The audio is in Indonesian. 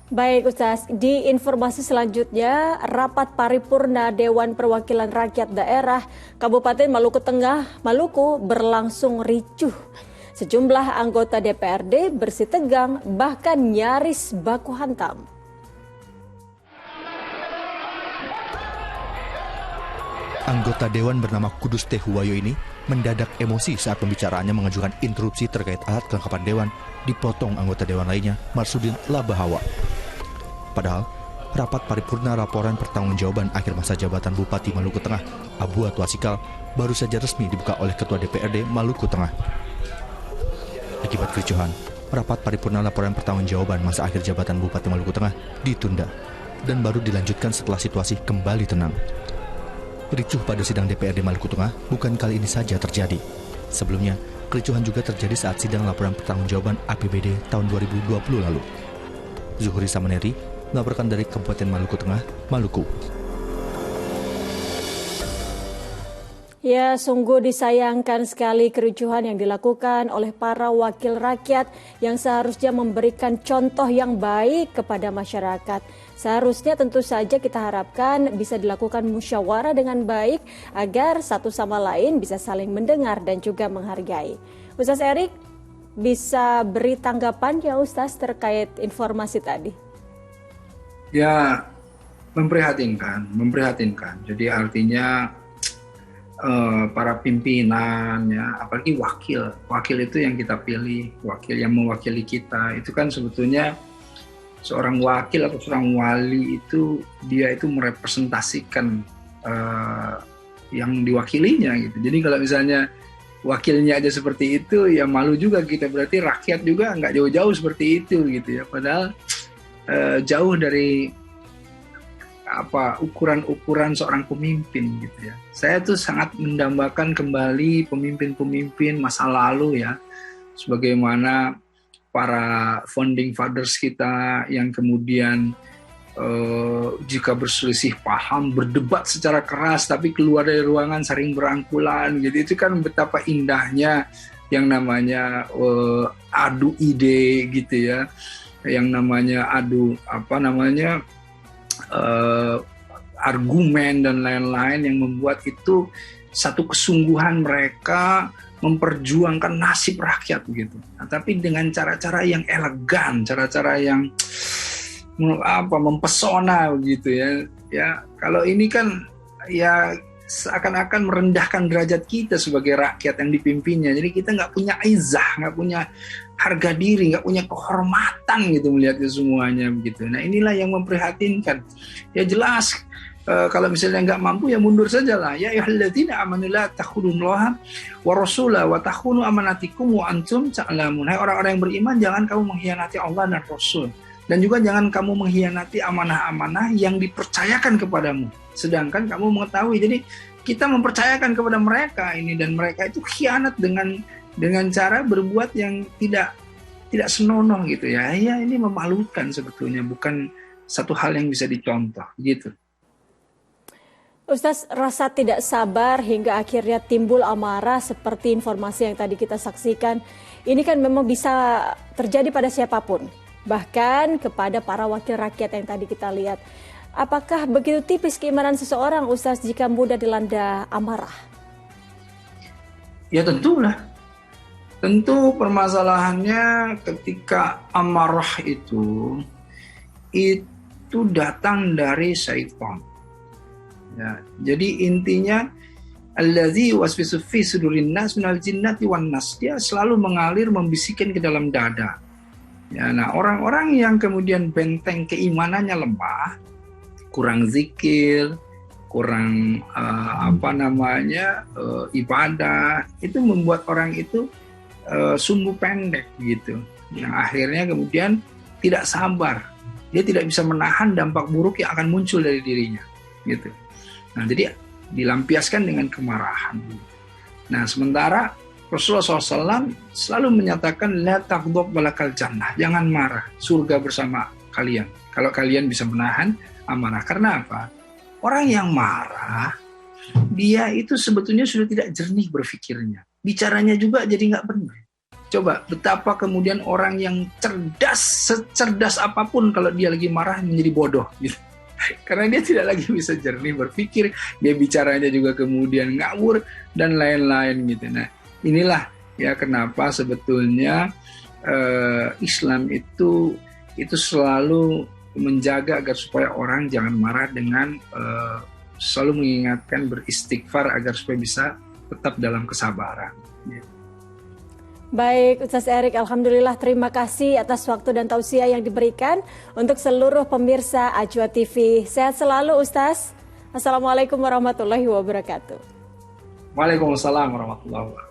Baik Ustaz, di informasi selanjutnya, rapat paripurna Dewan Perwakilan Rakyat Daerah Kabupaten Maluku Tengah, Maluku berlangsung ricuh. Sejumlah anggota DPRD bersih tegang, bahkan nyaris baku hantam. Anggota Dewan bernama Kudus Tehuwayo ini mendadak emosi saat pembicaraannya mengajukan interupsi terkait alat kelengkapan Dewan dipotong anggota Dewan lainnya, Marsudin Labahawa. Padahal, rapat paripurna laporan pertanggungjawaban akhir masa jabatan Bupati Maluku Tengah, Abu Atwasikal, baru saja resmi dibuka oleh Ketua DPRD Maluku Tengah. Akibat kericuhan, rapat paripurna laporan pertanggungjawaban masa akhir jabatan Bupati Maluku Tengah ditunda dan baru dilanjutkan setelah situasi kembali tenang. Ricuh pada sidang DPRD Maluku Tengah bukan kali ini saja terjadi. Sebelumnya, kericuhan juga terjadi saat sidang laporan pertanggungjawaban APBD tahun 2020 lalu. Zuhri Samaneri melaporkan dari Kabupaten Maluku Tengah, Maluku. Ya, sungguh disayangkan sekali kericuhan yang dilakukan oleh para wakil rakyat yang seharusnya memberikan contoh yang baik kepada masyarakat. Seharusnya tentu saja kita harapkan bisa dilakukan musyawarah dengan baik agar satu sama lain bisa saling mendengar dan juga menghargai. Ustaz Erik, bisa beri tanggapan ya Ustaz terkait informasi tadi? Ya, memprihatinkan. Jadi artinya para pimpinan ya, apalagi wakil itu yang kita pilih, wakil yang mewakili kita, itu kan sebetulnya seorang wakil atau seorang wali itu dia itu merepresentasikan yang diwakilinya gitu. Jadi kalau misalnya wakilnya aja seperti itu, ya malu juga kita, berarti rakyat juga nggak jauh-jauh seperti itu gitu ya. Padahal jauh dari ukuran seorang pemimpin gitu ya. Saya tuh sangat mendambakan kembali pemimpin-pemimpin masa lalu ya, sebagaimana para founding fathers kita yang kemudian jika berselisih paham berdebat secara keras tapi keluar dari ruangan saling berangkulan gitu. Itu kan betapa indahnya yang namanya adu ide gitu ya, yang namanya adu argumen dan lain-lain yang membuat itu satu kesungguhan mereka memperjuangkan nasib rakyat begitu. Nah, tapi dengan cara-cara yang elegan, cara-cara yang mempesona begitu ya. Ya, kalau ini kan ya seakan-akan merendahkan derajat kita sebagai rakyat yang dipimpinnya. Jadi kita nggak punya izah, nggak punya harga diri, nggak punya kehormatan gitu melihat itu semuanya begitu. Nah inilah yang memprihatinkan. Ya jelas kalau misalnya nggak mampu ya mundur saja lah. Ya ayyuhalladzina amanu la takhunullaha wa rasulahu wa takhunu amanatikum wa antum ta'lamun. Hai orang-orang yang beriman, jangan kamu mengkhianati Allah dan Rasul. Dan juga jangan kamu mengkhianati amanah-amanah yang dipercayakan kepadamu, sedangkan kamu mengetahui. Jadi kita mempercayakan kepada mereka ini, dan mereka itu khianat dengan cara berbuat yang tidak senonoh gitu ya. Ya ini memalukan sebetulnya, bukan satu hal yang bisa dicontoh gitu. Ustaz, rasa tidak sabar hingga akhirnya timbul amarah seperti informasi yang tadi kita saksikan. Ini kan memang bisa terjadi pada siapapun, bahkan kepada para wakil rakyat yang tadi kita lihat. Apakah begitu tipis keimanan seseorang, Ustaz, jika mudah dilanda amarah? Ya tentulah. Tentu permasalahannya ketika amarah itu datang dari syaitan. Ya, jadi intinya allazi waswisu fi sudurin nas minal jinnati wan nas, dia selalu mengalir, membisikkan ke dalam dada. Ya, nah orang-orang yang kemudian benteng keimanannya lemah, kurang zikir, kurang ibadah, itu membuat orang itu sumbu pendek gitu. Yang akhirnya kemudian tidak sabar, dia tidak bisa menahan dampak buruk yang akan muncul dari dirinya gitu. Nah jadi dilampiaskan dengan kemarahan. Nah sementara Rasulullah SAW selalu menyatakan la taghdab walakal jannah, jangan marah, surga bersama kalian kalau kalian bisa menahan amarah. Karena apa? Orang yang marah, dia itu sebetulnya sudah tidak jernih berpikirnya, bicaranya juga jadi nggak benar. Coba betapa kemudian orang yang cerdas, secerdas apapun kalau dia lagi marah menjadi bodoh gitu. Karena dia tidak lagi bisa jernih berpikir, dia bicaranya juga kemudian ngawur dan lain-lain gitu. Nah, inilah ya kenapa sebetulnya Islam itu selalu menjaga agar supaya orang jangan marah dengan selalu mengingatkan beristighfar agar supaya bisa tetap dalam kesabaran. Gitu. Baik, Ustaz Erik, alhamdulillah terima kasih atas waktu dan tausiah yang diberikan untuk seluruh pemirsa Ajwa TV. Sehat selalu Ustaz. Assalamualaikum warahmatullahi wabarakatuh. Waalaikumsalam warahmatullahi wabarakatuh.